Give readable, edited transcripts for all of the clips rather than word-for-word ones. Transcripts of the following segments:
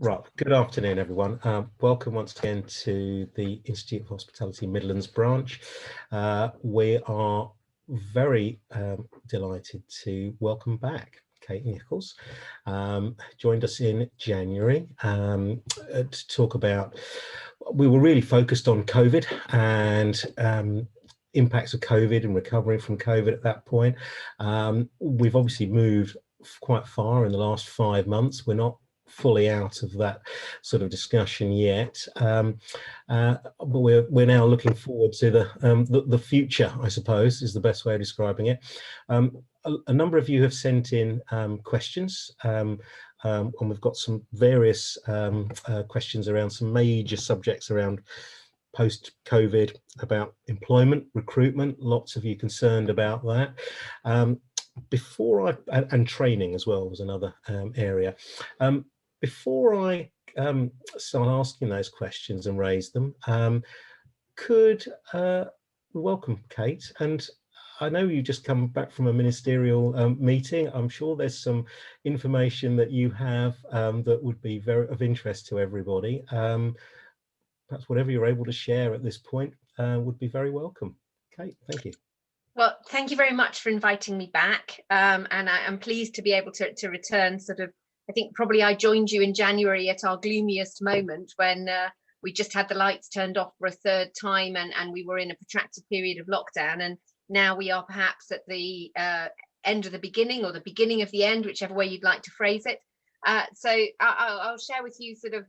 Right, good afternoon everyone. Welcome once again to the Institute of Hospitality Midlands branch. We are very delighted to welcome back Kate Nicholls. Joined us in January to talk about, we were really focused on COVID and impacts of COVID and recovering from COVID at that point. We've obviously moved quite far in the last 5 months. We're not fully out of that sort of discussion yet, but we're now looking forward to the future, I suppose, is the best way of describing it. A number of you have sent in questions, and we've got some various questions around some major subjects around post-COVID, about employment, recruitment. Lots of you concerned about that. And training as well was another area. Before I start asking those questions and raise them, could welcome Kate. And I know you just come back from a ministerial meeting. I'm sure there's some information that you have that would be very of interest to everybody. Perhaps whatever you're able to share at this point would be very welcome. Kate, thank you. Well, thank you very much for inviting me back. And I am pleased to be able to return sort of, I think probably I joined you in January at our gloomiest moment when we just had the lights turned off for a third time and we were in a protracted period of lockdown. And now we are perhaps at the end of the beginning, or the beginning of the end, whichever way you'd like to phrase it. So I'll share with you sort of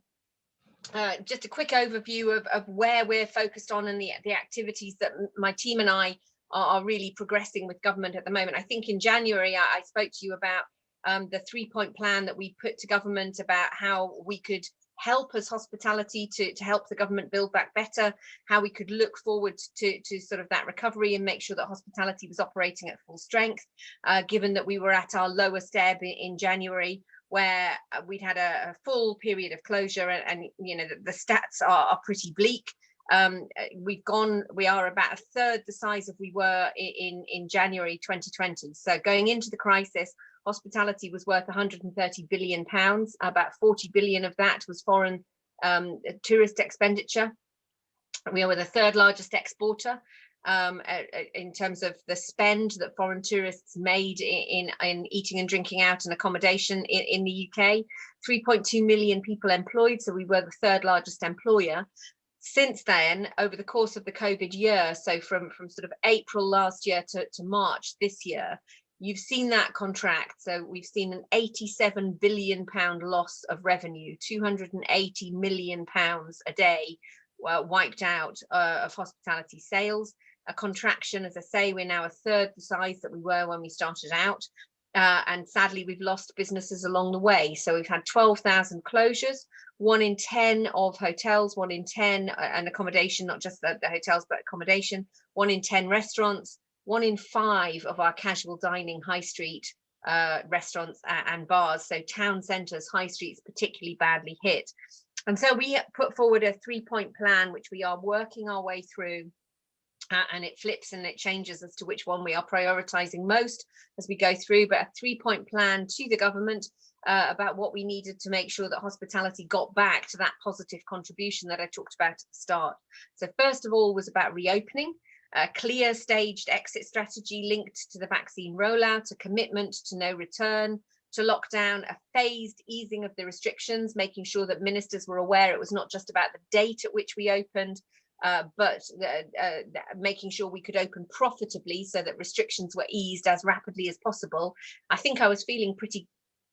just a quick overview of where we're focused on and the activities that my team and I are really progressing with government at the moment. I think in January I spoke to you about the 3-point plan that we put to government about how we could help as hospitality to help the government build back better, how we could look forward to sort of that recovery and make sure that hospitality was operating at full strength, given that we were at our lowest ebb in January, where we'd had a full period of closure, and you know the stats are pretty bleak. We are about a third the size of we were in January 2020. So going into the crisis, hospitality was worth 130 billion pounds. About 40 billion of that was foreign tourist expenditure. We were the third largest exporter in terms of the spend that foreign tourists made in eating and drinking out and accommodation in the UK. 3.2 million people employed, so we were the third largest employer. Since then, over the course of the COVID year, so from sort of April last year to March this year, you've seen that contract. So we've seen an 87 billion pound loss of revenue, 280 million pounds a day wiped out of hospitality sales. A contraction, as I say, we're now a third the size that we were when we started out. And sadly, we've lost businesses along the way. So we've had 12,000 closures, 1 in 10 of hotels, 1 in 10 and accommodation, not just the hotels, but accommodation, 1 in 10 restaurants, 1 in 5 of our casual dining high street restaurants and bars. So town centres, high streets, particularly badly hit. And so we put forward a 3-point plan, which we are working our way through. And it flips and it changes as to which one we are prioritising most as we go through, but a 3-point plan to the government about what we needed to make sure that hospitality got back to that positive contribution that I talked about at the start. So first of all was about reopening, a clear staged exit strategy linked to the vaccine rollout, a commitment to no return to lockdown, a phased easing of the restrictions, making sure that ministers were aware it was not just about the date at which we opened, but making sure we could open profitably so that restrictions were eased as rapidly as possible. I think I was feeling pretty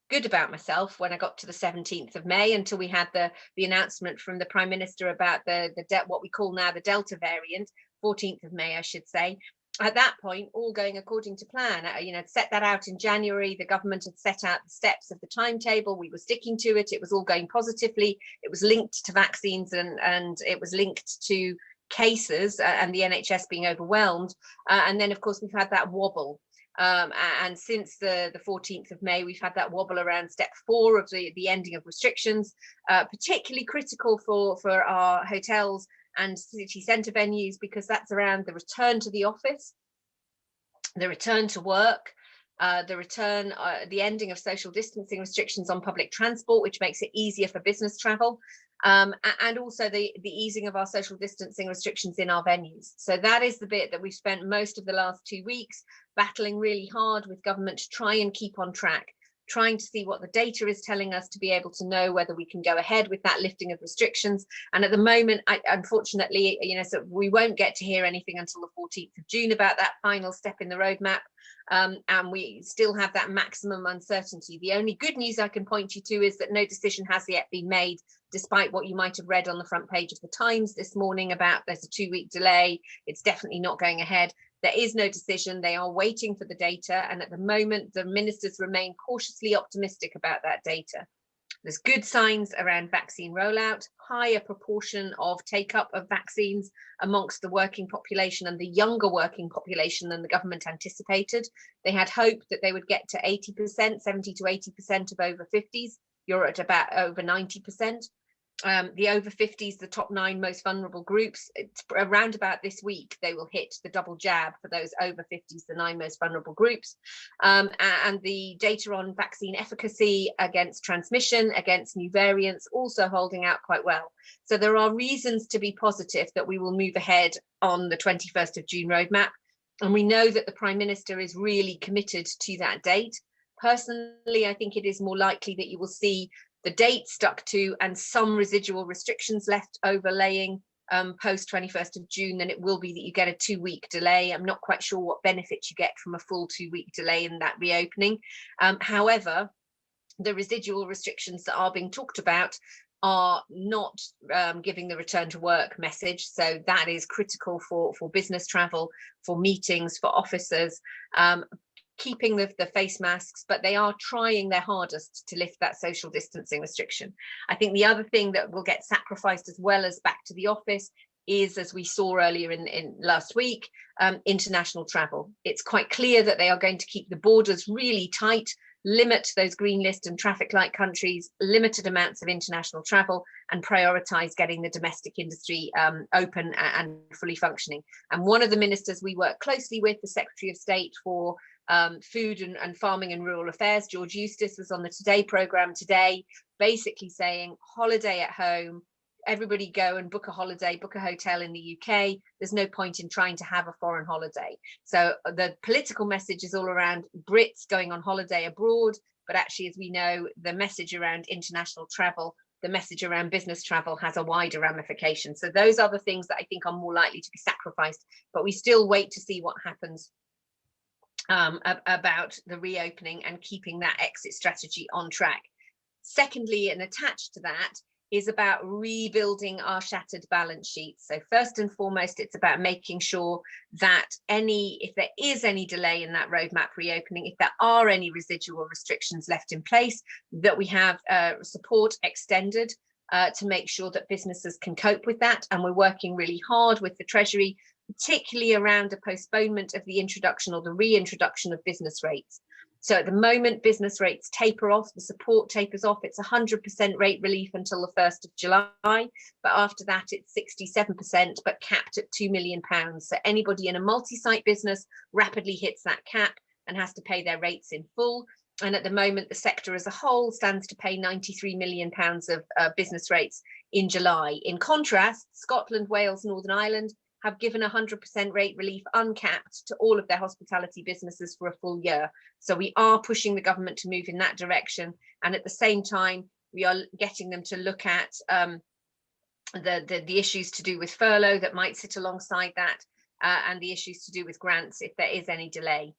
good about myself when I got to the 17th of May until we had the announcement from the Prime Minister about what we call now the Delta variant, 14th of May, I should say. At that point, all going according to plan. Set that out in January. The government had set out the steps of the timetable. We were sticking to it. It was all going positively. It was linked to vaccines and it was linked to cases and the NHS being overwhelmed. And then, of course, we've had that wobble. And since the 14th of May, we've had that wobble around step 4 of the ending of restrictions, particularly critical for our hotels and city centre venues, because that's around the return to the office, the return to work, the return, the ending of social distancing restrictions on public transport, which makes it easier for business travel, and also the easing of our social distancing restrictions in our venues. So that is the bit that we've spent most of the last 2 weeks battling really hard with government to try and keep on track, trying to see what the data is telling us to be able to know whether we can go ahead with that lifting of restrictions. And at the moment, unfortunately, so we won't get to hear anything until the 14th of June about that final step in the roadmap. And we still have that maximum uncertainty. The only good news I can point you to is that no decision has yet been made, despite what you might have read on the front page of the Times this morning about there's a 2-week delay. It's definitely not going ahead. There is no decision. They are waiting for the data. And at the moment, the ministers remain cautiously optimistic about that data. There's good signs around vaccine rollout, higher proportion of take-up of vaccines amongst the working population and the younger working population than the government anticipated. They had hoped that they would get to 80%, 70 to 80% of over 50s. You're at about over 90%. The over 50s, the top 9 most vulnerable groups, it's around about this week, they will hit the double jab for those over 50s, the 9 most vulnerable groups. And the data on vaccine efficacy against transmission, against new variants, also holding out quite well. So there are reasons to be positive that we will move ahead on the 21st of June roadmap. And we know that the Prime Minister is really committed to that date. Personally, I think it is more likely that you will see the date stuck to and some residual restrictions left overlaying post 21st of June than it will be that you get a 2-week delay. I'm not quite sure what benefit you get from a full 2-week delay in that reopening. However, the residual restrictions that are being talked about are not giving the return to work message. So that is critical for business travel, for meetings, for officers. Keeping the face masks, but they are trying their hardest to lift that social distancing restriction. I think the other thing that will get sacrificed as well as back to the office is, as we saw earlier in last week, international travel. It's quite clear that they are going to keep the borders really tight, limit those green list and traffic light countries, limited amounts of international travel, and prioritize getting the domestic industry open and fully functioning. And one of the ministers we work closely with, the Secretary of State for Food and Farming and Rural Affairs, George Eustice, was on the Today programme today, basically saying holiday at home, everybody go and book a holiday, book a hotel in the UK. There's no point in trying to have a foreign holiday. So the political message is all around Brits going on holiday abroad, but actually, as we know, the message around international travel, the message around business travel has a wider ramification. So those are the things that I think are more likely to be sacrificed, but we still wait to see what happens about the reopening and keeping that exit strategy on track. Secondly, and attached to that, is about rebuilding our shattered balance sheets. So first and foremost, it's about making sure that if there is any delay in that roadmap reopening, if there are any residual restrictions left in place, that we have support extended to make sure that businesses can cope with that. And we're working really hard with the Treasury, particularly around a postponement of the introduction or the reintroduction of business rates. So at the moment, business rates taper off, the support tapers off. It's 100% rate relief until the 1st of July, but after that it's 67%, but capped at £2 million. So anybody in a multi-site business rapidly hits that cap and has to pay their rates in full. And at the moment, the sector as a whole stands to pay £93 million of business rates in July. In contrast, Scotland, Wales, Northern Ireland have given 100% rate relief uncapped to all of their hospitality businesses for a full year. So we are pushing the government to move in that direction. And at the same time, we are getting them to look at the issues to do with furlough that might sit alongside that, and the issues to do with grants if there is any delay.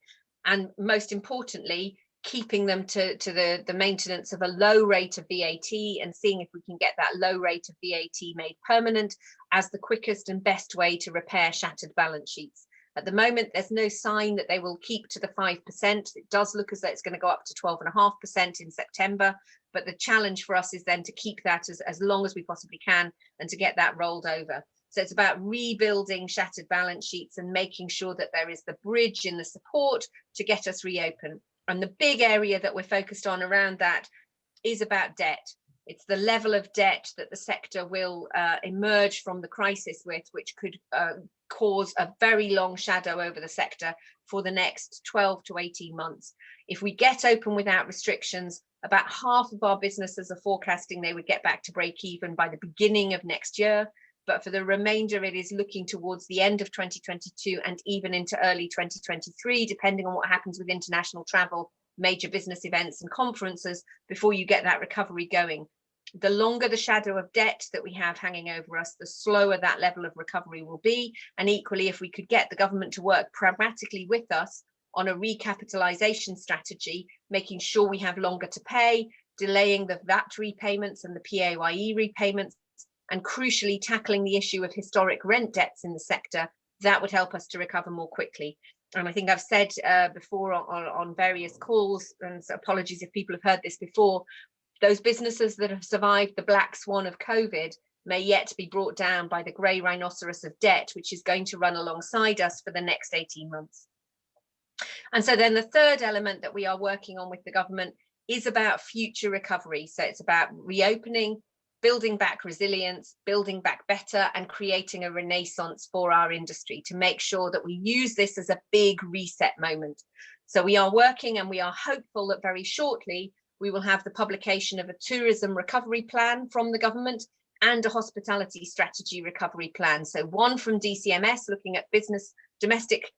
And most importantly, keeping them to the maintenance of a low rate of VAT and seeing if we can get that low rate of VAT made permanent as the quickest and best way to repair shattered balance sheets. At the moment, there's no sign that they will keep to the 5%. It does look as though it's going to go up to 12.5% in September, but the challenge for us is then to keep that as long as we possibly can and to get that rolled over. So it's about rebuilding shattered balance sheets and making sure that there is the bridge in the support to get us reopened. And the big area that we're focused on around that is about debt. It's the level of debt that the sector will emerge from the crisis with, which could cause a very long shadow over the sector for the next 12 to 18 months. If we get open without restrictions, about half of our businesses are forecasting they would get back to break even by the beginning of next year. But for the remainder, it is looking towards the end of 2022 and even into early 2023, depending on what happens with international travel, major business events and conferences before you get that recovery going. The longer the shadow of debt that we have hanging over us, the slower that level of recovery will be. And equally, if we could get the government to work pragmatically with us on a recapitalisation strategy, making sure we have longer to pay, delaying the VAT repayments and the PAYE repayments, and crucially tackling the issue of historic rent debts in the sector, that would help us to recover more quickly. And I think I've said before on various calls, and so apologies if people have heard this before, those businesses that have survived the black swan of COVID may yet be brought down by the grey rhinoceros of debt, which is going to run alongside us for the next 18 months. And so then the third element that we are working on with the government is about future recovery. So it's about reopening, building back resilience, building back better, and creating a renaissance for our industry to make sure that we use this as a big reset moment. So we are working, and we are hopeful that very shortly we will have the publication of a tourism recovery plan from the government and a hospitality strategy recovery plan. So one from DCMS looking at business, domestic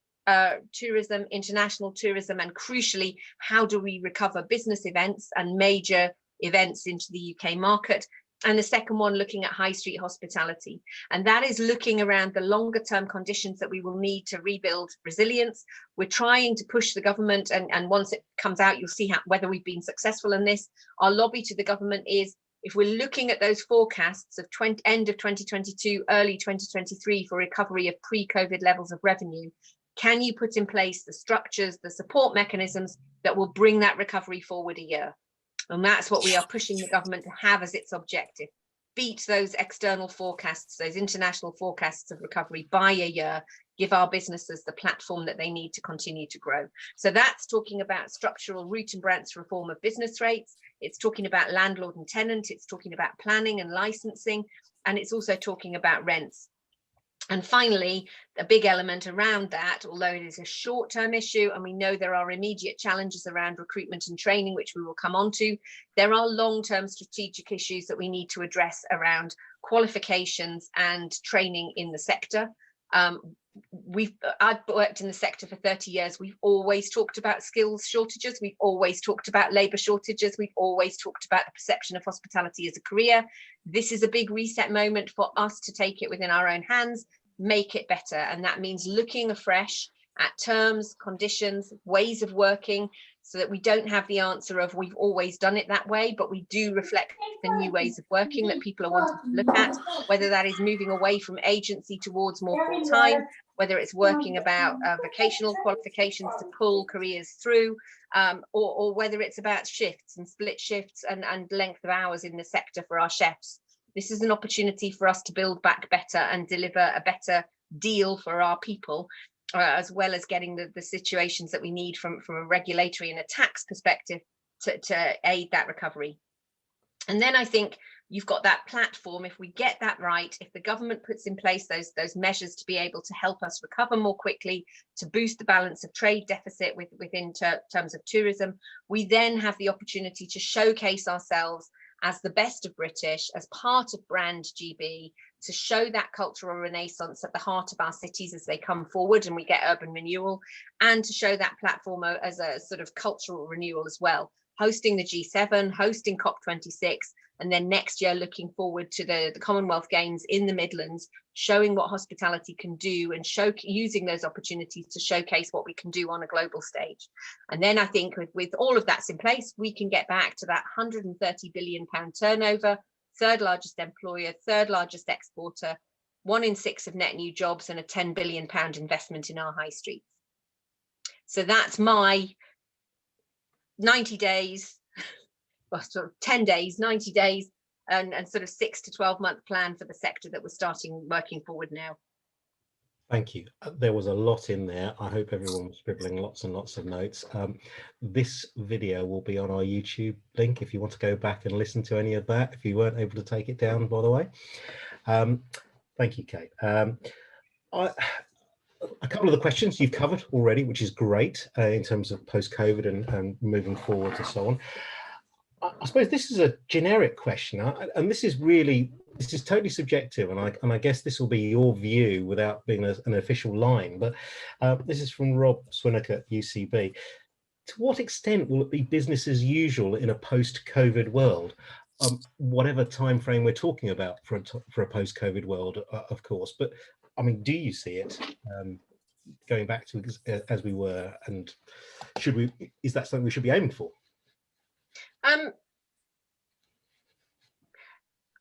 tourism, international tourism, and crucially, how do we recover business events and major events into the UK market? And the second one looking at high street hospitality. And that is looking around the longer term conditions that we will need to rebuild resilience. We're trying to push the government, and once it comes out, you'll see whether we've been successful in this. Our lobby to the government is, if we're looking at those forecasts of end of 2022, early 2023 for recovery of pre-COVID levels of revenue, can you put in place the structures, the support mechanisms that will bring that recovery forward a year? And that's what we are pushing the government to have as its objective. Beat those external forecasts, those international forecasts of recovery by a year, give our businesses the platform that they need to continue to grow. So that's talking about structural root and branch reform of business rates. It's talking about landlord and tenant. It's talking about planning and licensing. And it's also talking about rents. And finally, a big element around that, although it is a short-term issue, and we know there are immediate challenges around recruitment and training, which we will come on to, there are long-term strategic issues that we need to address around qualifications and training in the sector. I've worked in the sector for 30 years. We've always talked about skills shortages. We've always talked about labour shortages. We've always talked about the perception of hospitality as a career. This is a big reset moment for us to take it within our own hands, make it better. And that means looking afresh at terms, conditions, ways of working, so that we don't have the answer of we've always done it that way, but we do reflect the new ways of working that people are wanting to look at, whether that is moving away from agency towards more full-time, whether it's working about vocational qualifications to pull careers through, or whether it's about shifts and split shifts and length of hours in the sector for our chefs. This is an opportunity for us to build back better and deliver a better deal for our people, as well as getting the situations that we need from a regulatory and a tax perspective to aid that recovery. And then I think you've got that platform. If we get that right, if the government puts in place those measures to be able to help us recover more quickly, to boost the balance of trade deficit within terms of tourism, we then have the opportunity to showcase ourselves as the best of British, as part of brand GB, to show that cultural renaissance at the heart of our cities as they come forward and we get urban renewal, and to show that platform as a sort of cultural renewal as well, hosting the G7, hosting COP26, and then next year looking forward to the Commonwealth Games in the Midlands, showing what hospitality can do and using those opportunities to showcase what we can do on a global stage. And then I think with all of that's in place, we can get back to that £130 billion turnover, third largest employer, third largest exporter, 1 in 6 of net new jobs, and a £10 billion investment in our high streets. So that's my 90 days, well, sort of 10 days, 90 days, and sort of 6 to 12 month plan for the sector that we're starting working forward now. Thank you. There was a lot in there. I hope everyone was scribbling lots and lots of notes. This video will be on our YouTube link if you want to go back and listen to any of that, if you weren't able to take it down, by the way. Thank you, Kate. A couple of the questions you've covered already, which is great in terms of post-COVID and moving forward and so on. I suppose this is a generic question, and this is totally subjective, and I guess this will be your view without being an official line. But this is from Rob Swinnock at UCB. To what extent will it be business as usual in a post-COVID world? Whatever time frame we're talking about for a post-COVID world, of course. But I mean, do you see it going back to as we were, and is that something we should be aiming for?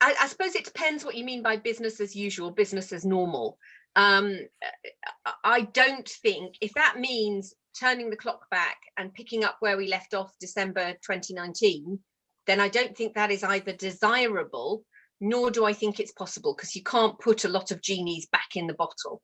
I suppose it depends what you mean by business as usual, business as normal. I don't think, if that means turning the clock back and picking up where we left off December 2019, then I don't think that is either desirable, nor do I think it's possible, because you can't put a lot of genies back in the bottle.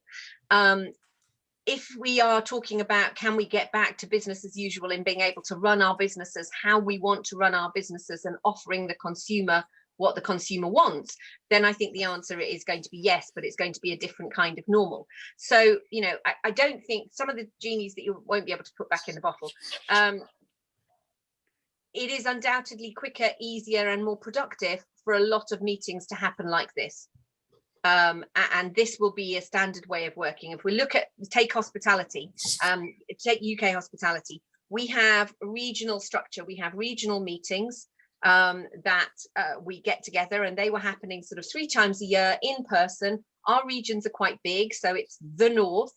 If we are talking about, can we get back to business as usual in being able to run our businesses how we want to run our businesses and offering the consumer what the consumer wants, then I think the answer is going to be yes, but it's going to be a different kind of normal. So, you know, I don't think some of the genies that you won't be able to put back in the bottle, it is undoubtedly quicker, easier, and more productive for a lot of meetings to happen like this. And this will be a standard way of working. If we look at, take hospitality, take UK hospitality, we have regional structure, we have regional meetings that we get together, and they were happening sort of 3 times a year in person. Our regions are quite big, so it's the North,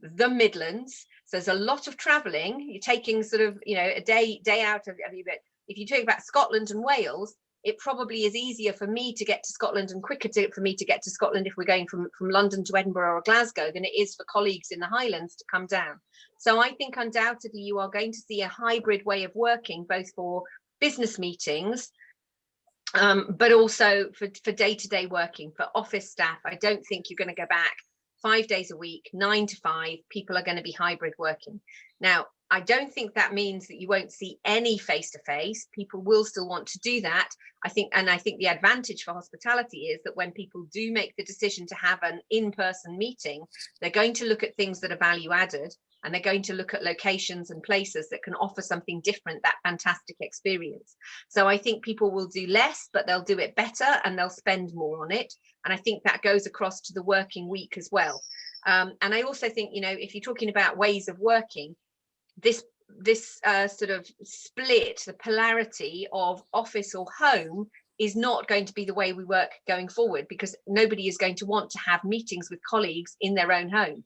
the Midlands. So there's a lot of travelling. You're taking sort of, you know, a day out of every bit. If you talk about Scotland and Wales, it probably is easier for me to get to Scotland and quicker for me to get to Scotland if we're going from London to Edinburgh or Glasgow than it is for colleagues in the Highlands to come down. So I think undoubtedly you are going to see a hybrid way of working, both for business meetings, but also for day-to-day working, for office staff. I don't think you're going to go back 5 days a week, 9 to 5. People are going to be hybrid working. Now, I don't think that means that you won't see any face-to-face. People will still want to do that. I think the advantage for hospitality is that when people do make the decision to have an in-person meeting, they're going to look at things that are value added, and they're going to look at locations and places that can offer something different, that fantastic experience. So I think people will do less, but they'll do it better and they'll spend more on it. And I think that goes across to the working week as well. And I also think, you know, if you're talking about ways of working, this sort of split, the polarity of office or home is not going to be the way we work going forward, because nobody is going to want to have meetings with colleagues in their own home.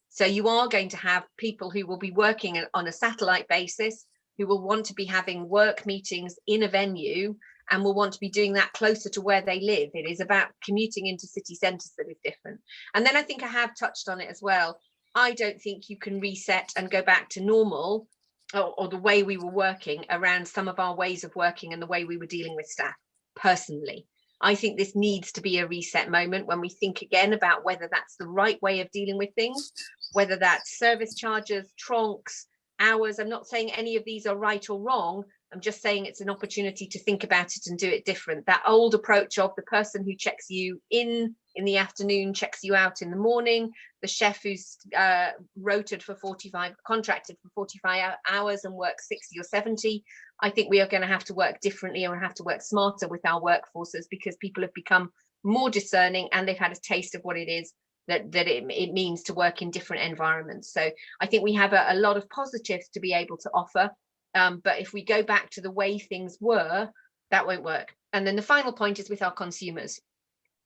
So you are going to have people who will be working on a satellite basis, who will want to be having work meetings in a venue and will want to be doing that closer to where they live. It is about commuting into city centres that is different. And then I think I have touched on it as well. I don't think you can reset and go back to normal or the way we were working around some of our ways of working and the way we were dealing with staff, personally. I think this needs to be a reset moment when we think again about whether that's the right way of dealing with things, whether that's service charges, troncs, hours. I'm not saying any of these are right or wrong. I'm just saying it's an opportunity to think about it and do it different. That old approach of the person who checks you in the afternoon, checks you out in the morning, the chef who's contracted for 45 hours and works 60 or 70. I think we are going to have to work differently, and we have to work smarter with our workforces, because people have become more discerning and they've had a taste of what it is that it means to work in different environments. So I think we have a lot of positives to be able to offer. But if we go back to the way things were, that won't work. And then the final point is with our consumers.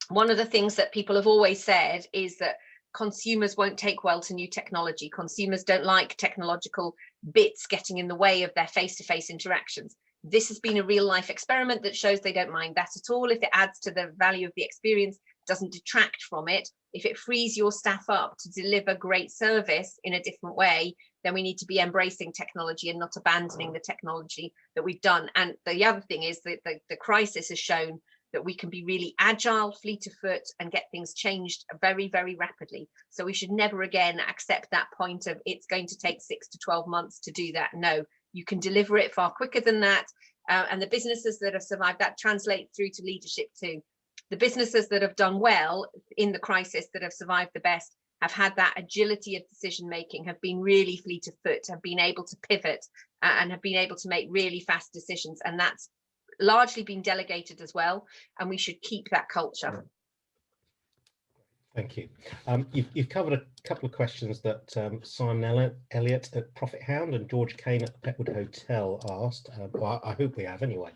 One of the things that people have always said is that consumers won't take well to new technology. Consumers don't like technological bits getting in the way of their face-to-face interactions. This has been a real life experiment that shows they don't mind that at all. If it adds to the value of the experience, doesn't detract from it, if it frees your staff up to deliver great service in a different way, then we need to be embracing technology and not abandoning the technology that we've done. And the other thing is that the crisis has shown that we can be really agile, fleet of foot, and get things changed very, very rapidly. So we should never again accept that point of it's going to take 6 to 12 months to do that. No, you can deliver it far quicker than that. And the businesses that have survived, that translates through to leadership too. The businesses that have done well in the crisis, that have survived the best, have had that agility of decision making, have been really fleet of foot, have been able to pivot and have been able to make really fast decisions. And that's largely been delegated as well. And we should keep that culture. Thank you. You've covered a couple of questions that Simon Elliott at Profit Hound and George Kane at the Petwood Hotel asked. Well, I hope we have anyway.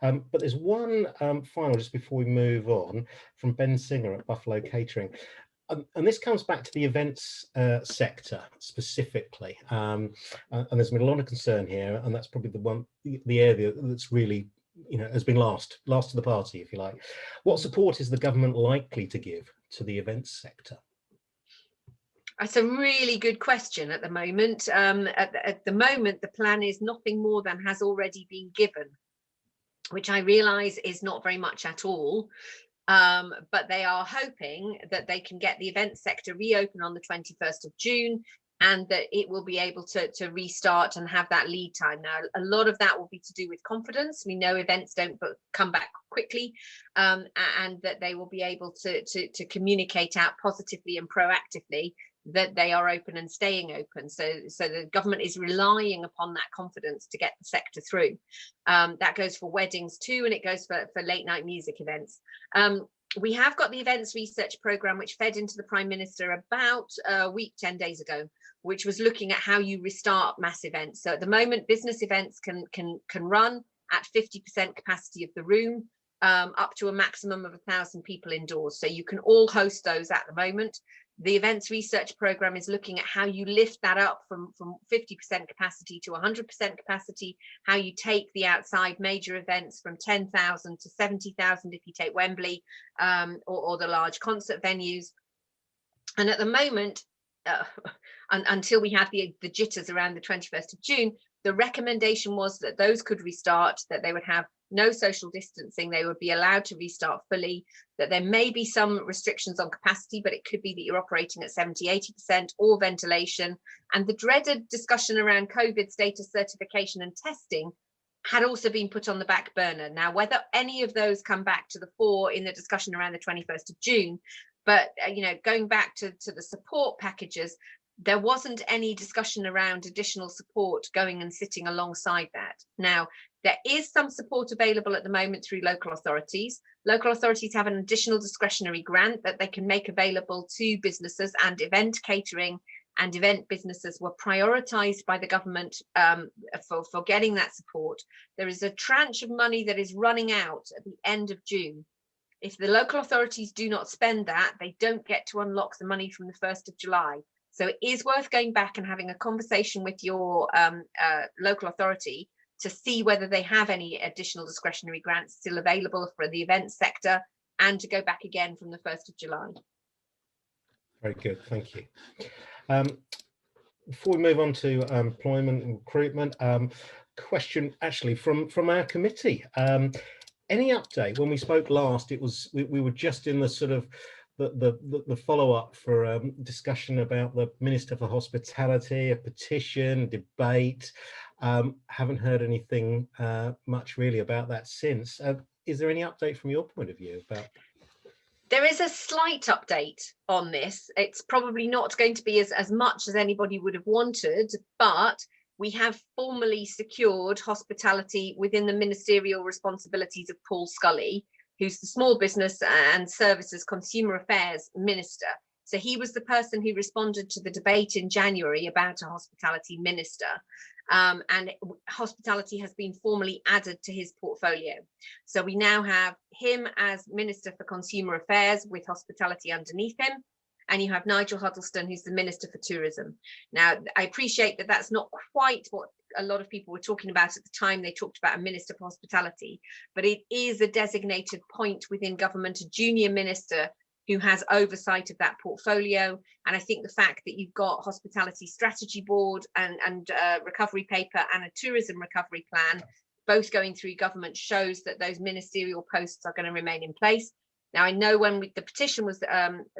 But there's one final, just before we move on, from Ben Singer at Buffalo Catering. And this comes back to the events sector specifically. And there's been a lot of concern here, and that's probably the area that's really, has been last to the party, if you like. What support is the government likely to give to the events sector? That's a really good question at the moment. At the moment, the plan is nothing more than has already been given, which I realise is not very much at all. But they are hoping that they can get the events sector reopen on the 21st of June, and that it will be able to restart and have that lead time. Now, a lot of that will be to do with confidence. We know events don't come back quickly, and that they will be able to communicate out positively and proactively that they are open and staying open. So the government is relying upon that confidence to get the sector through. That goes for weddings too, and it goes for late night music events. We have got the events research programme, which fed into the Prime Minister about a week, 10 days ago, which was looking at how you restart mass events. So at the moment, business events can run at 50% capacity of the room, up to a maximum of 1,000 people indoors. So you can all host those at the moment. The events research programme is looking at how you lift that up from 50% capacity to 100% capacity, how you take the outside major events from 10,000 to 70,000 if you take Wembley, or the large concert venues. And at the moment, until we had the jitters around the 21st of June, the recommendation was that those could restart, that they would have no social distancing, they would be allowed to restart fully, that there may be some restrictions on capacity, but it could be that you're operating at 70-80%, or ventilation. And the dreaded discussion around COVID status certification and testing had also been put on the back burner. Now, whether any of those come back to the fore in the discussion around the 21st of June, but going back to the support packages, there wasn't any discussion around additional support going and sitting alongside that. Now, there is some support available at the moment through local authorities. Local authorities have an additional discretionary grant that they can make available to businesses, and event catering and event businesses were prioritised by the government for getting that support. There is a tranche of money that is running out at the end of June. If the local authorities do not spend that, they don't get to unlock the money from the 1st of July. So it is worth going back and having a conversation with your local authority to see whether they have any additional discretionary grants still available for the events sector, and to go back again from the 1st of July. Very good, thank you. Before we move on to employment and recruitment, question actually from our committee. Any update? When we spoke last, it was we were just in the sort of the follow-up for discussion about the Minister for Hospitality, a petition, debate. Haven't heard anything much really about that since. Is there any update from your point of view about? There is a slight update on this. It's probably not going to be as much as anybody would have wanted, but we have formally secured hospitality within the ministerial responsibilities of Paul Scully, who's the Small Business and Services Consumer Affairs Minister. So he was the person who responded to the debate in January about a hospitality minister. And hospitality has been formally added to his portfolio. So we now have him as Minister for Consumer Affairs with hospitality underneath him. And you have Nigel Huddleston, who's the Minister for Tourism. Now, I appreciate that that's not quite what a lot of people were talking about at the time they talked about a Minister for Hospitality, but it is a designated point within government, a junior minister who has oversight of that portfolio. And I think the fact that you've got Hospitality Strategy Board and recovery paper and a tourism recovery plan, both going through government, shows that those ministerial posts are going to remain in place. Now, I know when the petition was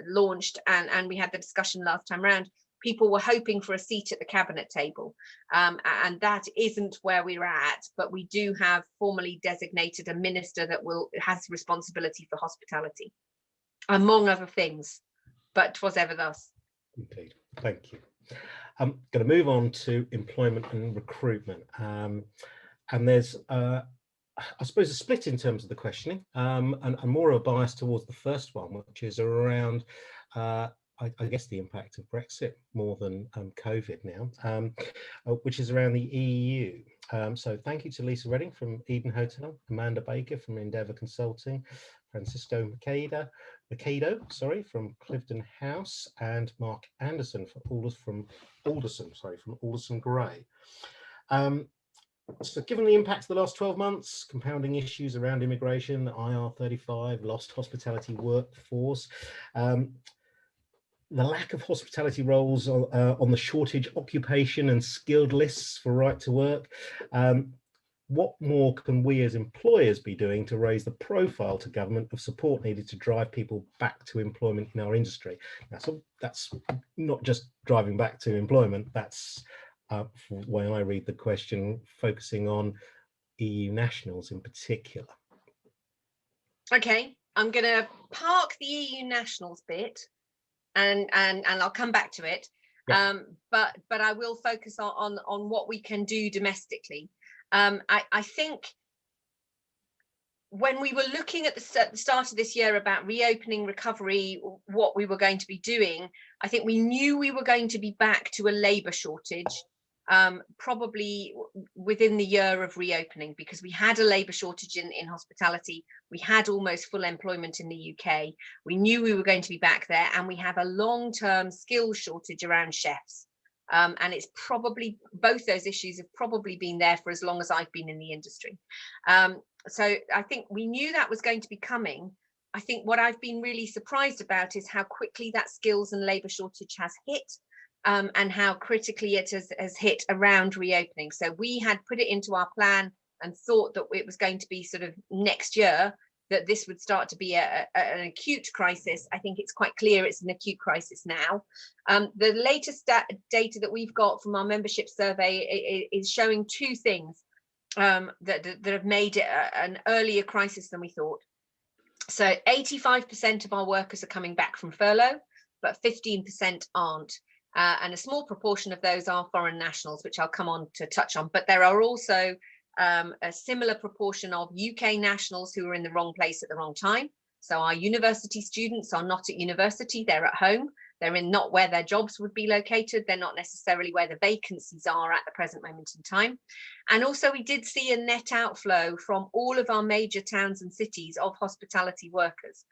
launched and we had the discussion last time around, people were hoping for a seat at the cabinet table, and that isn't where we're at, but we do have formally designated a minister that has responsibility for hospitality, among other things, but 'twas ever thus. Indeed. Thank you. I'm going to move on to employment and recruitment. And there's, I suppose, a split in terms of the questioning, and more of a bias towards the first one, which is around, I guess, the impact of Brexit more than COVID now, which is around the EU. So thank you to Lisa Redding from Eden Hotel, Amanda Baker from Endeavour Consulting, Francisco Macedo, from Clifton House, and Mark Anderson from Alderson Gray. So given the impact of the last 12 months, compounding issues around immigration, IR35, lost hospitality workforce, the lack of hospitality roles on the shortage occupation and skilled lists for right to work, what more can we as employers be doing to raise the profile to government of support needed to drive people back to employment in our industry? Now, so that's not just driving back to employment, that's when I read the question, focusing on EU nationals in particular. Okay, I'm going to park the EU nationals bit, and I'll come back to it. Yeah. But I will focus on what we can do domestically. I think when we were looking at the start of this year about reopening, recovery, what we were going to be doing, I think we knew we were going to be back to a labour shortage, probably within the year of reopening, because we had a labour shortage in hospitality. We had almost full employment in the UK. We knew we were going to be back there, and we have a long-term skills shortage around chefs. And it's probably, both those issues have probably been there for as long as I've been in the industry. So I think we knew that was going to be coming. I think what I've been really surprised about is how quickly that skills and labour shortage has hit, and how critically it has hit around reopening. So we had put it into our plan and thought that it was going to be sort of next year that this would start to be an acute crisis. I think it's quite clear it's an acute crisis now. The latest data that we've got from our membership survey is showing two things that have made it an earlier crisis than we thought. So 85% of our workers are coming back from furlough, but 15% aren't. And a small proportion of those are foreign nationals, which I'll come on to touch on. But there are also a similar proportion of UK nationals who are in the wrong place at the wrong time. So our university students are not at university, they're at home. They're in not where their jobs would be located. They're not necessarily where the vacancies are at the present moment in time. And also we did see a net outflow from all of our major towns and cities of hospitality workers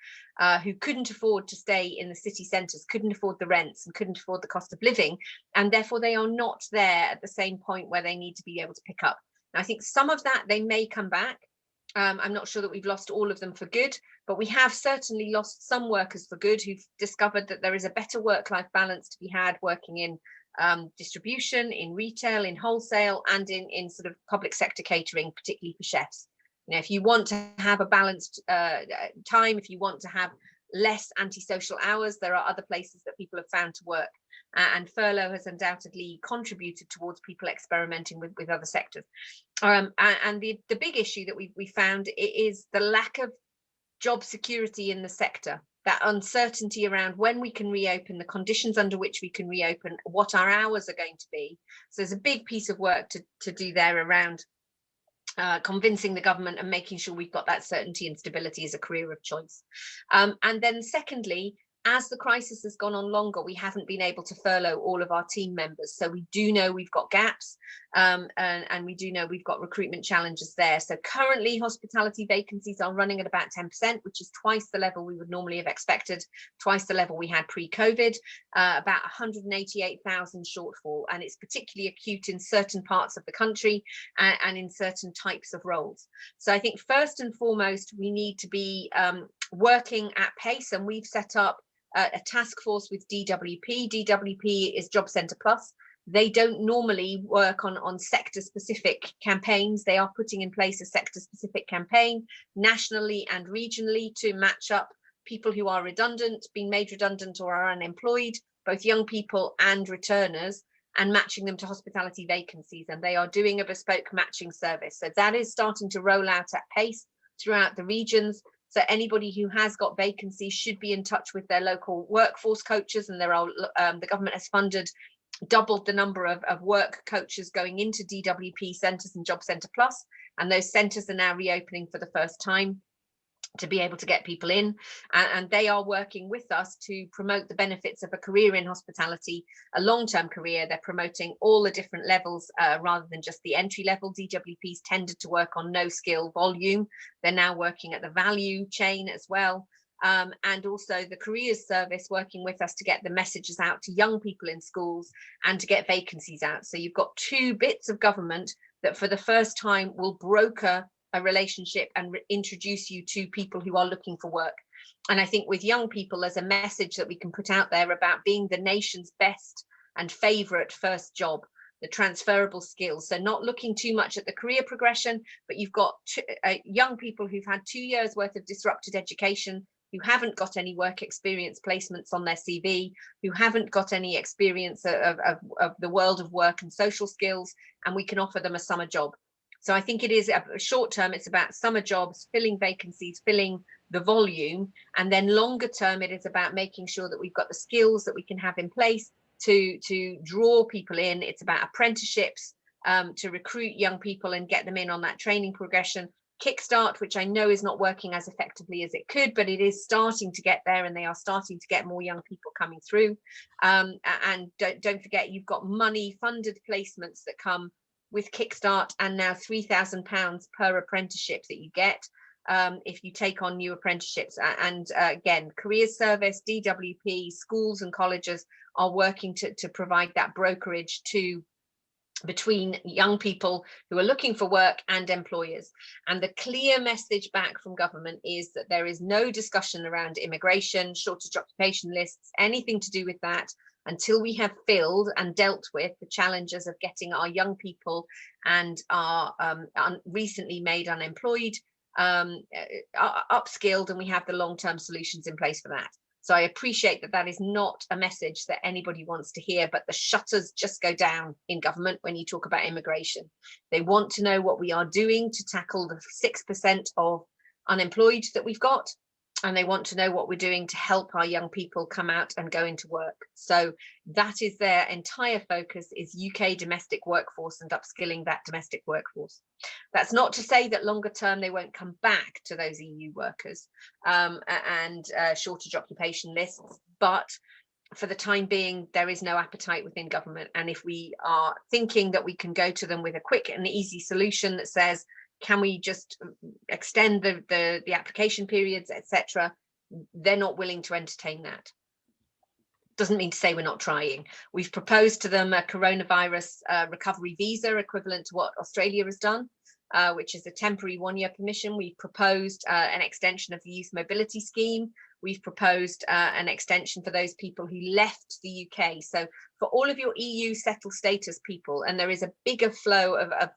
who couldn't afford to stay in the city centres, couldn't afford the rents and couldn't afford the cost of living. And therefore they are not there at the same point where they need to be able to pick up. And I think some of that, they may come back. I'm not sure that we've lost all of them for good, but we have certainly lost some workers for good who've discovered that there is a better work-life balance to be had working in distribution, in retail, in wholesale, and in sort of public sector catering, particularly for chefs. You know, if you want to have a balanced time, if you want to have less antisocial hours, there are other places that people have found to work. And furlough has undoubtedly contributed towards people experimenting with other sectors. And the big issue that we found is the lack of job security in the sector, that uncertainty around when we can reopen, the conditions under which we can reopen, what our hours are going to be. So there's a big piece of work to do there around convincing the government and making sure we've got that certainty and stability as a career of choice. And then secondly, as the crisis has gone on longer, we haven't been able to furlough all of our team members. So we do know we've got gaps, and we do know we've got recruitment challenges there. So currently hospitality vacancies are running at about 10%, which is twice the level we would normally have expected, twice the level we had pre-COVID, about 188,000 shortfall. And it's particularly acute in certain parts of the country and in certain types of roles. So I think first and foremost, we need to be working at pace, and we've set up a task force with DWP. DWP is Job Centre Plus. They don't normally work on sector specific campaigns. They are putting in place a sector specific campaign nationally and regionally to match up people who are redundant, being made redundant or are unemployed, both young people and returners, and matching them to hospitality vacancies. And they are doing a bespoke matching service. So that is starting to roll out at pace throughout the regions. So anybody who has got vacancies should be in touch with their local workforce coaches, and there are the government has funded, doubled the number of work coaches going into DWP centres and Job Centre Plus, and those centres are now reopening for the first time to be able to get people in, and they are working with us to promote the benefits of a career in hospitality, a long-term career. They're promoting all the different levels rather than just the entry level. DWP's tended to work on no skill volume. They're now working at the value chain as well. And also the careers service working with us to get the messages out to young people in schools and to get vacancies out. So you've got two bits of government that for the first time will broker a relationship and introduce you to people who are looking for work. And I think with young people, there's a message that we can put out there about being the nation's best and favorite first job, the transferable skills. So not looking too much at the career progression, but you've got young people who've had 2 years worth of disrupted education, who haven't got any work experience placements on their CV, who haven't got any experience of the world of work and social skills, and we can offer them a summer job. So I think it is a short term, it's about summer jobs, filling vacancies, filling the volume, and then longer term, it is about making sure that we've got the skills that we can have in place to draw people in. It's about apprenticeships to recruit young people and get them in on that training progression. Kickstart, which I know is not working as effectively as it could, but it is starting to get there, and they are starting to get more young people coming through. And don't forget, you've got money funded placements that come with Kickstart, and now £3,000 per apprenticeship that you get if you take on new apprenticeships. And again, careers service, DWP, schools and colleges are working to provide that brokerage between young people who are looking for work and employers. And the clear message back from government is that there is no discussion around immigration, shortage occupation lists, anything to do with that, until we have filled and dealt with the challenges of getting our young people and our recently made unemployed upskilled, and we have the long-term solutions in place for that. So I appreciate that that is not a message that anybody wants to hear, but the shutters just go down in government when you talk about immigration. They want to know what we are doing to tackle the 6% of unemployed that we've got, and they want to know what we're doing to help our young people come out and go into work. So that is their entire focus, is UK domestic workforce and upskilling that domestic workforce. That's not to say that longer term they won't come back to those EU workers and shortage occupation lists, but for the time being, there is no appetite within government. And if we are thinking that we can go to them with a quick and easy solution that says, can we just extend the application periods, etc., they're not willing to entertain that. Doesn't mean to say we're not trying. We've proposed to them a coronavirus recovery visa equivalent to what Australia has done, which is a temporary 1-year permission. We've proposed an extension of the youth mobility scheme. We've proposed an extension for those people who left the UK. So for all of your EU settled status people, and there is a bigger flow of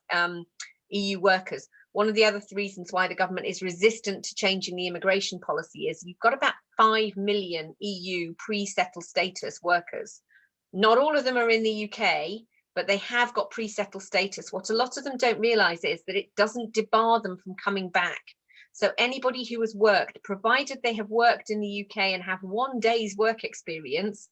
EU workers. One of the other reasons why the government is resistant to changing the immigration policy is you've got about 5 million EU pre-settled status workers. Not all of them are in the UK, but they have got pre-settled status. What a lot of them don't realise is that it doesn't debar them from coming back. So anybody who has worked, provided they have worked in the UK and have 1 day's work experience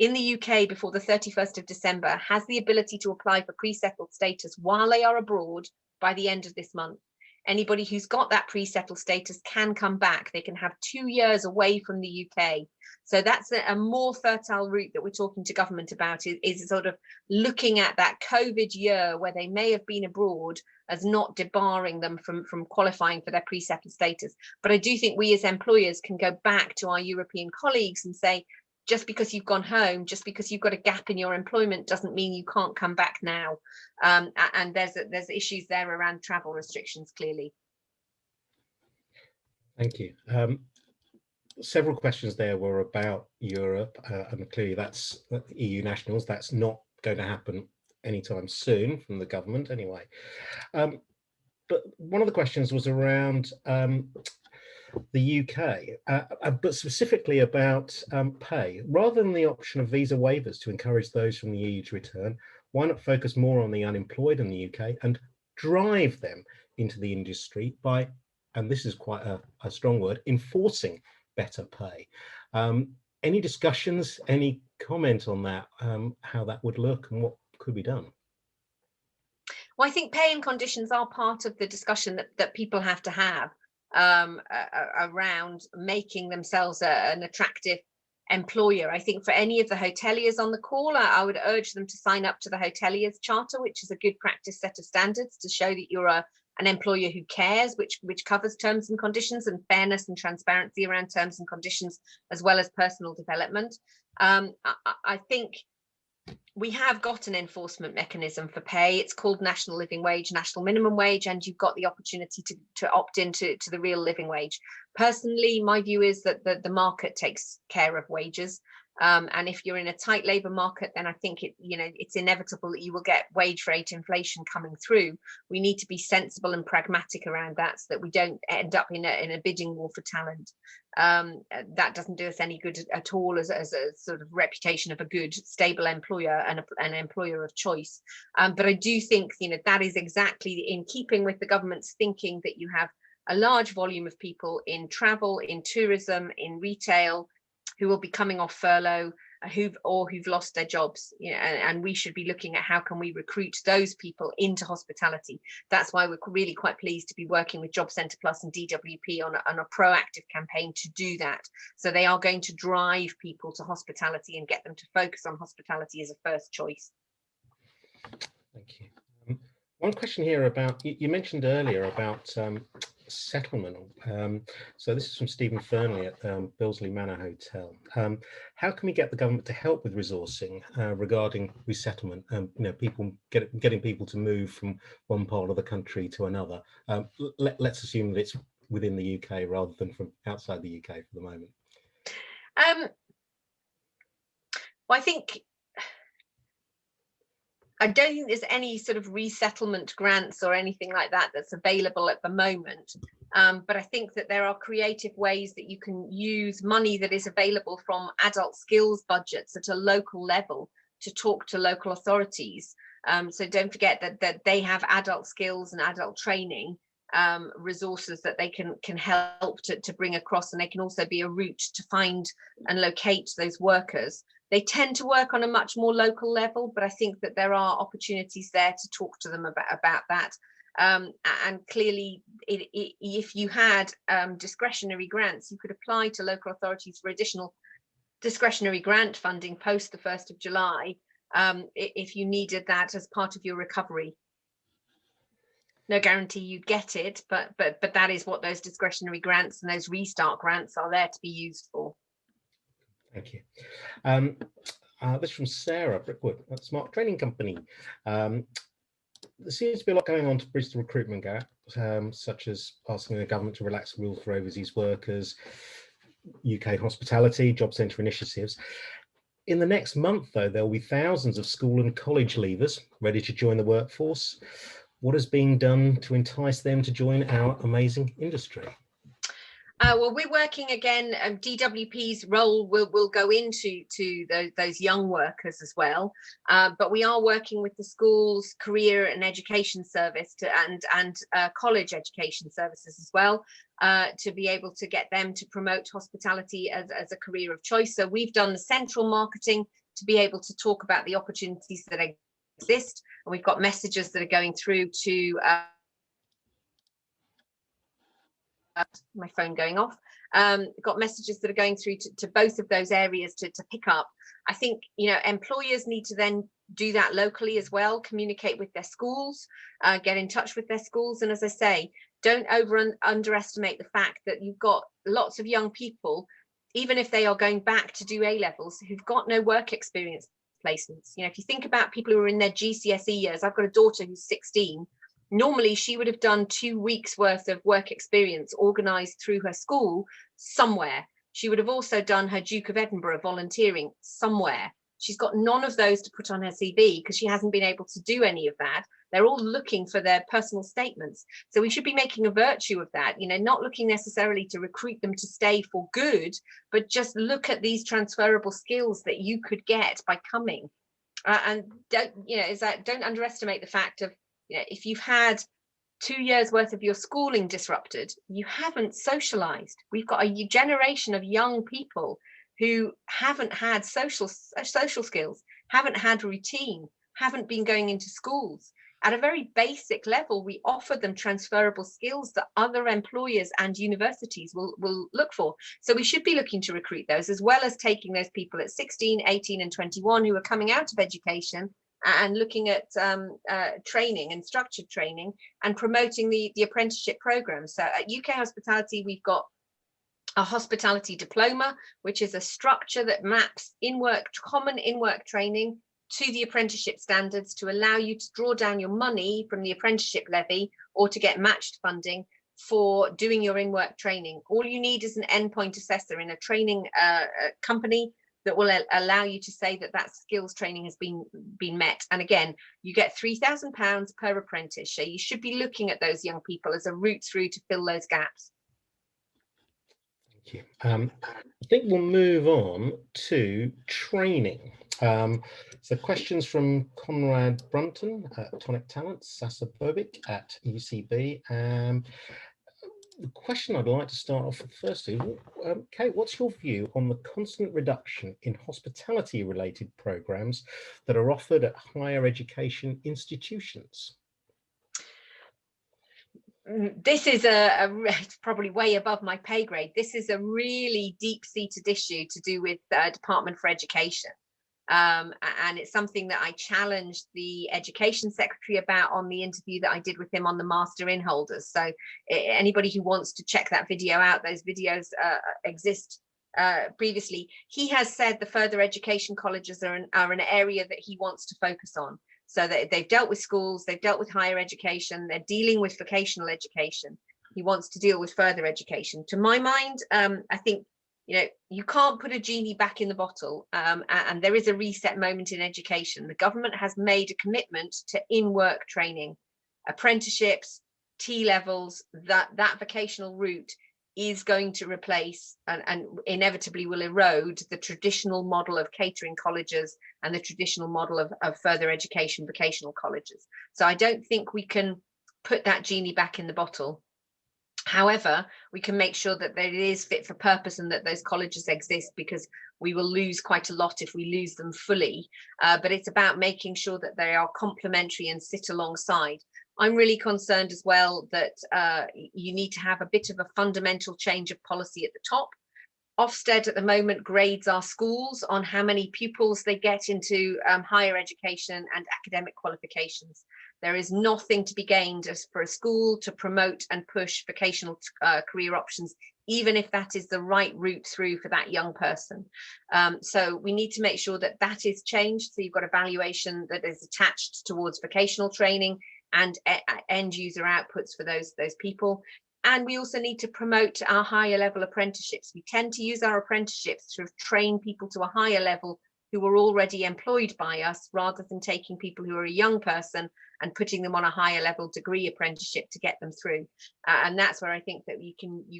in the UK before the 31st of December, has the ability to apply for pre-settled status while they are abroad by the end of this month. Anybody who's got that pre-settled status can come back. They can have 2 years away from the UK. So that's a more fertile route that we're talking to government about, is sort of looking at that COVID year where they may have been abroad as not debarring them from qualifying for their pre-settled status. But I do think we as employers can go back to our European colleagues and say, just because you've gone home, just because you've got a gap in your employment doesn't mean you can't come back now. And there's issues there around travel restrictions, clearly. Thank you. Several questions there were about Europe, and clearly that's EU nationals. That's not going to happen anytime soon from the government anyway. But one of the questions was around the UK, but specifically about pay. Rather than the option of visa waivers to encourage those from the EU to return, why not focus more on the unemployed in the UK and drive them into the industry by and this is quite a strong word, enforcing better pay. Any discussions, any comment on that, how that would look and what could be done? Well, I think pay and conditions are part of the discussion that people have to have around making themselves an attractive employer. I think for any of the hoteliers on the call, I would urge them to sign up to the Hoteliers Charter, which is a good practice set of standards to show that you're an employer who cares, which covers terms and conditions and fairness and transparency around terms and conditions, as well as personal development. I think we have got an enforcement mechanism for pay. It's called national living wage, national minimum wage, and you've got the opportunity to opt into the real living wage. Personally, my view is that the market takes care of wages. And if you're in a tight labour market, then I think it's inevitable that you will get wage rate inflation coming through. We need to be sensible and pragmatic around that, so that we don't end up in a bidding war for talent. That doesn't do us any good at all as a sort of reputation of a good, stable employer and an employer of choice. But I do think that is exactly in keeping with the government's thinking, that you have a large volume of people in travel, in tourism, in retail, who will be coming off furlough, who've lost their jobs, and we should be looking at how can we recruit those people into hospitality. That's why we're really quite pleased to be working with Job Centre Plus and DWP on a proactive campaign to do that. So they are going to drive people to hospitality and get them to focus on hospitality as a first choice. Thank you. One question here about, you mentioned earlier about settlement. So this is from Stephen Fernley at Billesley Manor Hotel. How can we get the government to help with resourcing regarding resettlement? People getting people to move from one part of the country to another. Let's assume that it's within the UK rather than from outside the UK for the moment. Well, I don't think there's any sort of resettlement grants or anything like that that's available at the moment. But I think that there are creative ways that you can use money that is available from adult skills budgets at a local level to talk to local authorities. So don't forget that they have adult skills and adult training resources that they can help to bring across, and they can also be a route to find and locate those workers. They tend to work on a much more local level, but I think that there are opportunities there to talk to them about that. And clearly, if you had discretionary grants, you could apply to local authorities for additional discretionary grant funding post the 1st of July, if you needed that as part of your recovery. No guarantee you'd get it, but that is what those discretionary grants and those restart grants are there to be used for. Thank you. This is from Sarah Brickwood at Smart Training Company. There seems to be a lot going on to bridge the recruitment gap, such as asking the government to relax the rule for overseas workers, UK hospitality, job centre initiatives. In the next month, though, there will be thousands of school and college leavers ready to join the workforce. What is being done to entice them to join our amazing industry? Well, we're working again. DWP's role will go into those young workers as well, but we are working with the schools, career and education service and college education services as well, to be able to get them to promote hospitality as a career of choice. So we've done the central marketing to be able to talk about the opportunities that exist, and we've got messages that are going through to my phone going off. Got messages that are going through to both of those areas to pick up. I think employers need to then do that locally as well, communicate with their schools, get in touch with their schools, and as I say, don't underestimate the fact that you've got lots of young people, even if they are going back to do A-levels, who've got no work experience placements. If you think about people who are in their GCSE years, I've got a daughter who's 16. Normally, she would have done 2 weeks worth of work experience organised through her school somewhere. She would have also done her Duke of Edinburgh volunteering somewhere. She's got none of those to put on her CV because she hasn't been able to do any of that. They're all looking for their personal statements. So we should be making a virtue of that, not looking necessarily to recruit them to stay for good, but just look at these transferable skills that you could get by coming. And don't underestimate the fact of, if you've had 2 years worth of your schooling disrupted, you haven't socialized. We've got a generation of young people who haven't had social skills, haven't had routine, haven't been going into schools. At a very basic level, we offer them transferable skills that other employers and universities will look for. So we should be looking to recruit those, as well as taking those people at 16, 18 and 21 who are coming out of education and looking at training and structured training and promoting the apprenticeship program. So at UK Hospitality, we've got a hospitality diploma, which is a structure that maps common in-work training to the apprenticeship standards to allow you to draw down your money from the apprenticeship levy or to get matched funding for doing your in-work training. All you need is an endpoint assessor in a training company that will allow you to say that that skills training has been met. And again, you get £3,000 per apprentice. So you should be looking at those young people as a route through to fill those gaps. Thank you. I think we'll move on to training. So questions from Conrad Brunton at Tonic Talents, Sasa Bobic at UCB. The question I'd like to start off with firstly, Kate, what's your view on the constant reduction in hospitality-related programs that are offered at higher education institutions? This is it's probably way above my pay grade. This is a really deep-seated issue to do with Department for Education. And it's something that I challenged the Education Secretary about on the interview that I did with him on the Master in Holders. So anybody who wants to check that video out, those videos exist previously. He has said the further education colleges are an area that he wants to focus on. So that they've dealt with schools, they've dealt with higher education, they're dealing with vocational education. He wants to deal with further education. To my mind, I think, you can't put a genie back in the bottle, and there is a reset moment in education. The government has made a commitment to in-work training, apprenticeships, T-levels, that vocational route is going to replace and inevitably will erode the traditional model of catering colleges and the traditional model of further education vocational colleges. So I don't think we can put that genie back in the bottle. However, we can make sure that it is fit for purpose and that those colleges exist, because we will lose quite a lot if we lose them fully. But it's about making sure that they are complementary and sit alongside. I'm really concerned as well that you need to have a bit of a fundamental change of policy at the top. Ofsted at the moment grades our schools on how many pupils they get into higher education and academic qualifications. There is nothing to be gained as for a school to promote and push vocational career options, even if that is the right route through for that young person. So we need to make sure that that is changed. So you've got a valuation that is attached towards vocational training and end user outputs for those people. And we also need to promote our higher level apprenticeships. We tend to use our apprenticeships to train people to a higher level who are already employed by us, rather than taking people who are a young person and putting them on a higher level degree apprenticeship to get them through. And that's where I think that you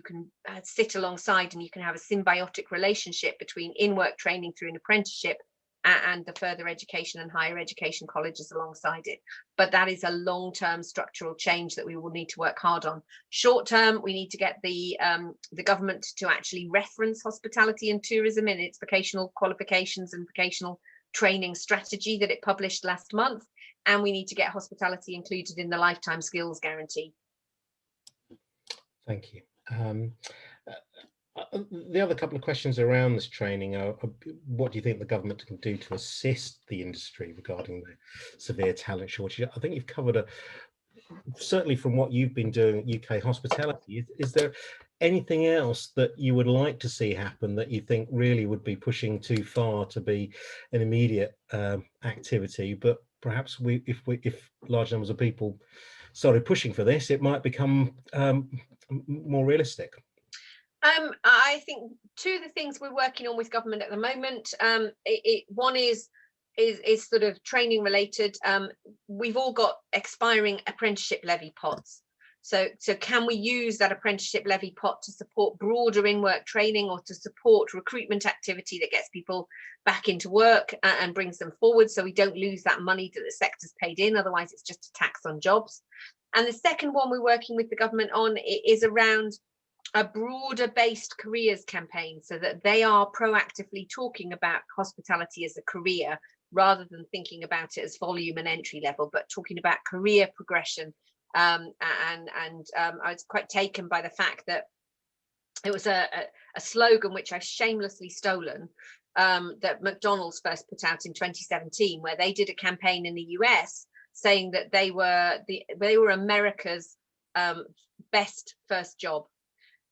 can sit alongside and you can have a symbiotic relationship between in-work training through an apprenticeship and the further education and higher education colleges alongside it. But that is a long-term structural change that we will need to work hard on. Short-term, we need to get the government to actually reference hospitality and tourism in its vocational qualifications and vocational training strategy that it published last month. And we need to get hospitality included in the lifetime skills guarantee. Thank you. The other couple of questions around this training are, what do you think the government can do to assist the industry regarding the severe talent shortage? I think you've covered certainly from what you've been doing at UK Hospitality. Is there anything else that you would like to see happen that you think really would be pushing too far to be an immediate activity, but perhaps if large numbers of people started pushing for this, it might become more realistic? I think two of the things we're working on with government at the moment, one is sort of training related. We've all got expiring apprenticeship levy pots. So can we use that apprenticeship levy pot to support broader in-work training or to support recruitment activity that gets people back into work and brings them forward, so we don't lose that money that the sector's paid in, otherwise it's just a tax on jobs. And the second one we're working with the government on is around a broader based careers campaign, so that they are proactively talking about hospitality as a career, rather than thinking about it as volume and entry level, but talking about career progression. I was quite taken by the fact that it was a slogan which I've shamelessly stolen, that McDonald's first put out in 2017, where they did a campaign in the US saying that they were America's best first job.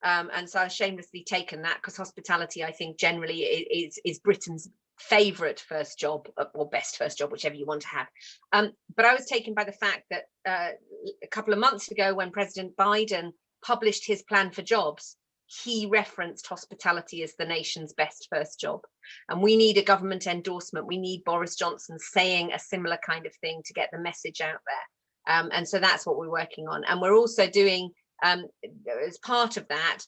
And so I've shamelessly taken that, because hospitality, I think, generally is Britain's favourite first job, or best first job, whichever you want to have. But I was taken by the fact that a couple of months ago, when President Biden published his plan for jobs, he referenced hospitality as the nation's best first job. And we need a government endorsement. We need Boris Johnson saying a similar kind of thing to get the message out there. And so that's what we're working on. And we're also doing, as part of that,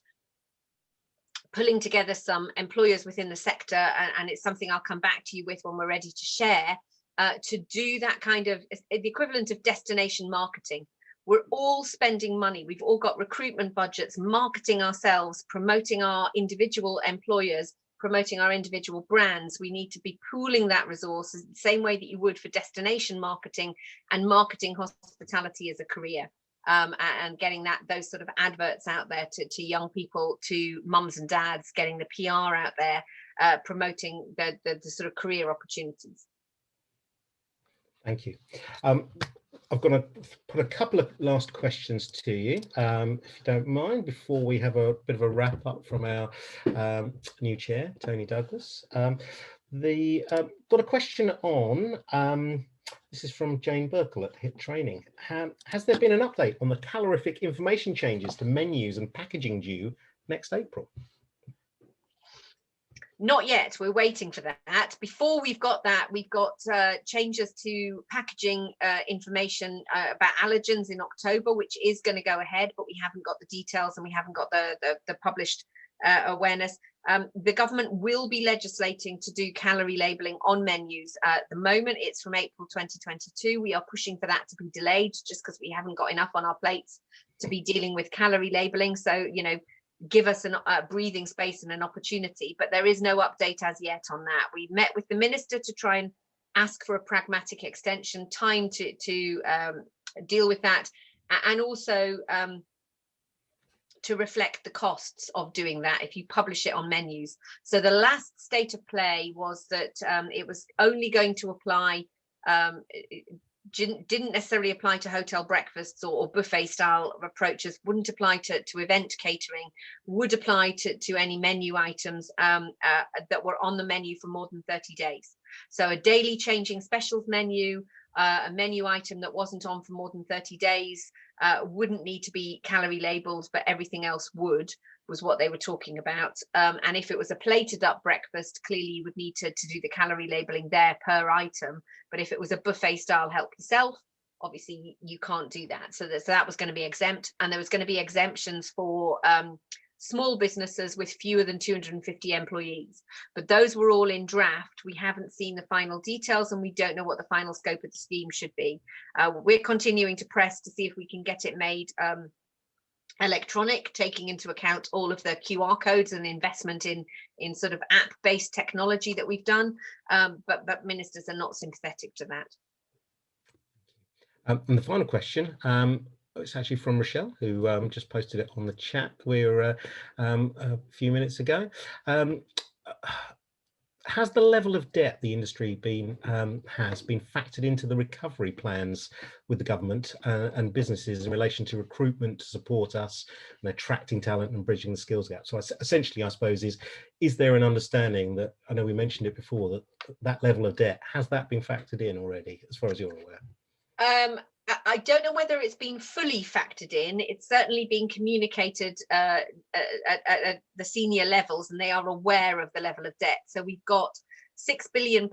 pulling together some employers within the sector, and it's something I'll come back to you with when we're ready to share, to do that kind of the equivalent of destination marketing. We're all spending money. We've all got recruitment budgets, marketing ourselves, promoting our individual employers, promoting our individual brands. We need to be pooling that resource the same way that you would for destination marketing, and marketing hospitality as a career. And getting those sort of adverts out there to young people, to mums and dads, getting the PR out there, promoting the sort of career opportunities. Thank you. I've got to put a couple of last questions to you, if you don't mind, before we have a bit of a wrap up from our new chair, Tony Douglas. Got a question on, this is from Jane Burkle at HIT Training. Has there been an update on the calorific information changes to menus and packaging due next April? Not yet. We're waiting for that. Before we've got that, we've got changes to packaging information about allergens in October, which is going to go ahead, but we haven't got the details and we haven't got the published awareness. The government will be legislating to do calorie labelling on menus. At the moment, it's from April 2022. We are pushing for that to be delayed, just because we haven't got enough on our plates to be dealing with calorie labelling. So, give us a breathing space and an opportunity, but there is no update as yet on that. We met with the minister to try and ask for a pragmatic extension, time to deal with that, and also to reflect the costs of doing that if you publish it on menus. So the last state of play was that it was only going to apply, didn't necessarily apply to hotel breakfasts or buffet style approaches, wouldn't apply to event catering, would apply to any menu items that were on the menu for more than 30 days. So a daily changing specials menu, a menu item that wasn't on for more than 30 days wouldn't need to be calorie labeled, but everything else was what they were talking about. And if it was a plated up breakfast, clearly you would need to do the calorie labeling there per item. But if it was a buffet style help yourself, obviously you can't do that. So that was going to be exempt, and there was going to be exemptions for small businesses with fewer than 250 employees. But those were all in draft. We haven't seen the final details, and we don't know what the final scope of the scheme should be. We're continuing to press to see if we can get it made electronic, taking into account all of the QR codes and investment in sort of app-based technology that we've done, but ministers are not sympathetic to that. And the final question, it's actually from Rochelle, who just posted it on the chat. We're a few minutes ago. Has the level of debt the industry has been factored into the recovery plans with the government and businesses in relation to recruitment to support us and attracting talent and bridging the skills gap? So essentially, I suppose, is there an understanding that, I know we mentioned it before, that level of debt, has that been factored in already, as far as you're aware? I don't know whether it's been fully factored in. It's certainly been communicated at the senior levels, and they are aware of the level of debt. So we've got £6 billion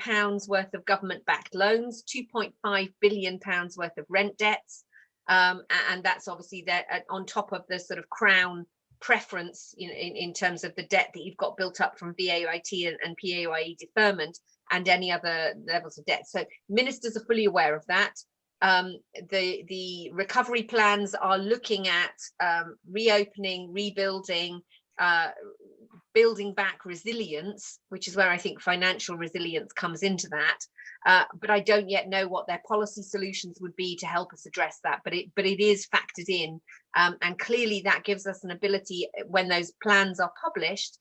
worth of government-backed loans, £2.5 billion worth of rent debts, and that's obviously on top of the sort of Crown preference in terms of the debt that you've got built up from VAIT and PAYE deferment and any other levels of debt. So ministers are fully aware of that. The recovery plans are looking at reopening, rebuilding, building back resilience, which is where I think financial resilience comes into that. But I don't yet know what their policy solutions would be to help us address that. But it is factored in, and clearly that gives us an ability when those plans are published,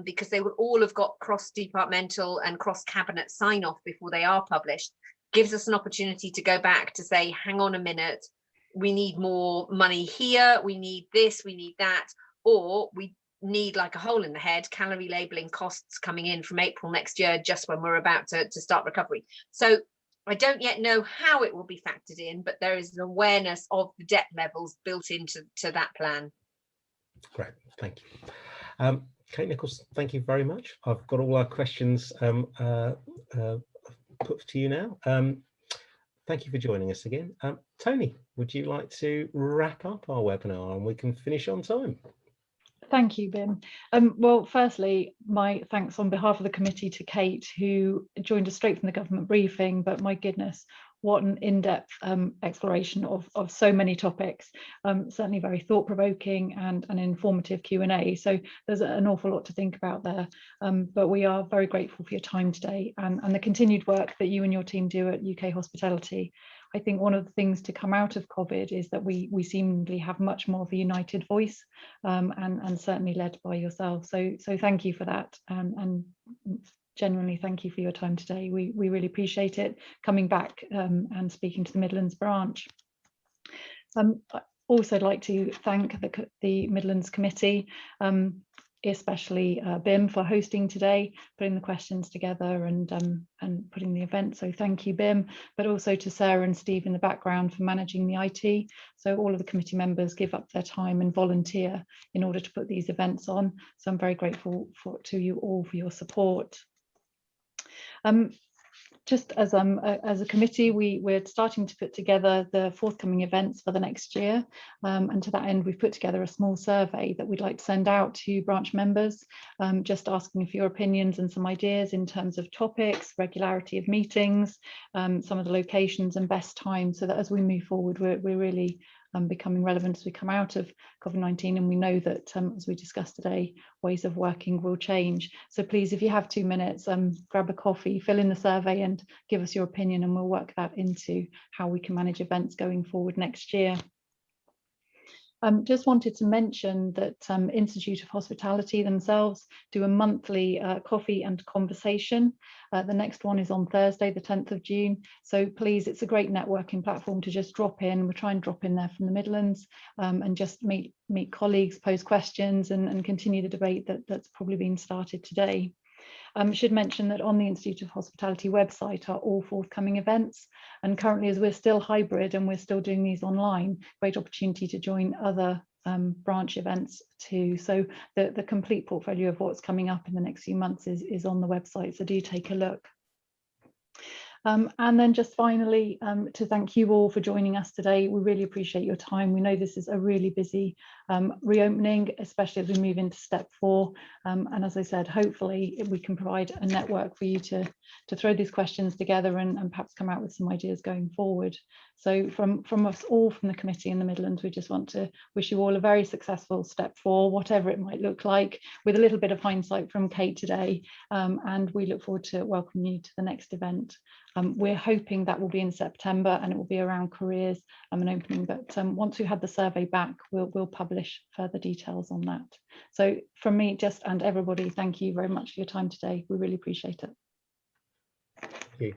because they will all have got cross-departmental and cross-cabinet sign-off before they are published. Gives us an opportunity to go back to say, hang on a minute, we need more money here, we need this, we need that, or we need, like a hole in the head, calorie labeling costs coming in from April next year, just when we're about to start recovery. So I don't yet know how it will be factored in, but there is an awareness of the debt levels built into that plan. Great, thank you. Kate Nicholls, thank you very much. I've got all our questions put to you now. Thank you for joining us again. Tony, would you like to wrap up our webinar and we can finish on time? Thank you, Bim. Well, firstly, my thanks on behalf of the committee to Kate, who joined us straight from the government briefing, but my goodness, what an in-depth exploration of so many topics, certainly very thought-provoking and an informative Q&A. So there's an awful lot to think about there, but we are very grateful for your time today and the continued work that you and your team do at UK Hospitality. I think one of the things to come out of COVID is that we seemingly have much more of a united voice, and certainly led by yourself. So thank you for that, and genuinely thank you for your time today. We really appreciate it, coming back and speaking to the Midlands branch. I'd also like to thank the Midlands Committee, especially Bim, for hosting today, putting the questions together and putting the event. So thank you, Bim, but also to Sarah and Steve in the background for managing the IT. So all of the committee members give up their time and volunteer in order to put these events on. So I'm very grateful to you all for your support. Just as a committee, we're starting to put together the forthcoming events for the next year, and to that end we've put together a small survey that we'd like to send out to branch members, just asking for your opinions and some ideas in terms of topics, regularity of meetings, some of the locations and best times, so that as we move forward we're really becoming relevant as we come out of COVID-19, and we know that as we discussed today, ways of working will change. So please, if you have 2 minutes, grab a coffee, fill in the survey and give us your opinion, and we'll work that into how we can manage events going forward next year. Just wanted to mention that Institute of Hospitality themselves do a monthly coffee and conversation. The next one is on Thursday, the 10th of June. So please, it's a great networking platform to just drop in. We'll try and drop in there from the Midlands, and just meet colleagues, pose questions and continue the debate that's probably been started today. Should mention that on the Institute of Hospitality website are all forthcoming events, and currently, as we're still hybrid and we're still doing these online, great opportunity to join other branch events too. So the complete portfolio of what's coming up in the next few months is on the website, so do take a look. And then just finally, to thank you all for joining us today. We really appreciate your time. We know this is a really busy reopening, especially as we move into step 4. And as I said, hopefully we can provide a network for you to throw these questions together and perhaps come out with some ideas going forward. So from us all from the committee in the Midlands, we just want to wish you all a very successful step 4, whatever it might look like, with a little bit of hindsight from Kate today. And we look forward to welcoming you to the next event. We're hoping that will be in September, and it will be around careers and opening, but once we've had the survey back, we'll publish further details on that. So from me and everybody, thank you very much for your time today. We really appreciate it. Thank you.